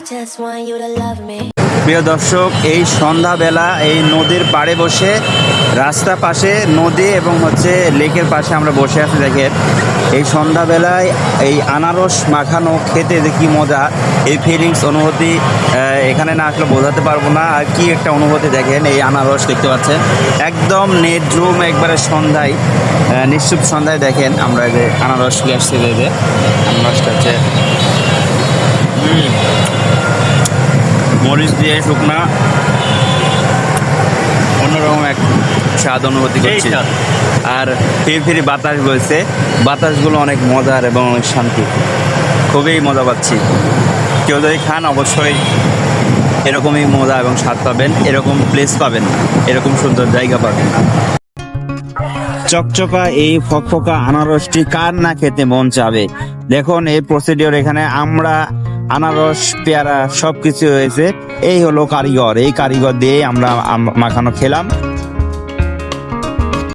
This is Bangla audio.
just want you to love me. প্রিয় দর্শক, এই সন্ধ্যাবেলা এই নদীর পাড়ে বসে, রাস্তা পাশে নদী এবং লেকের পাশে আমরা বসে আছি। দেখেন এই সন্ধ্যাবেলায় এই আনারস মাখানো খেতে যে কি মজা, এই ফিলিংস অনুভূতি এখানে না আসলে বোঝাতে পারবো না। আর কি একটা অনুভূতি, দেখেন এই আনারস দেখতে পাচ্ছেন একদম নেটরুম একবারে সন্ধ্যায়, নিশ্চুপ সন্ধ্যায়। দেখেন আমরা যে আনারস নিয়ে আসছি, যে আনারসটা হচ্ছে মরিচ দিয়ে শুকনা, অন্যরকম এক স্বাদ অনুভূতি করছি। আর ফিরি ফিরি বাতাস বইছে, বাতাসগুলো অনেক মজার এবং অনেক শান্তি, খুবই মজা পাচ্ছি। কেউ যদি খান অবশ্যই এরকমই মজা এবং স্বাদ পাবেন, এরকম প্লেস পাবেন, এরকম সুন্দর জায়গা পাবেন। চকচকা এই ফকফকা আনারসটি কার না খেতে মন চাবে। দেখুন এই প্রসিডিওর, এখানে আমরা আনারস পেয়ারা সবকিছু হয়েছে। এই হলো কারিগর, এই কারিগর দিয়ে আমরা মাখানো খেলাম।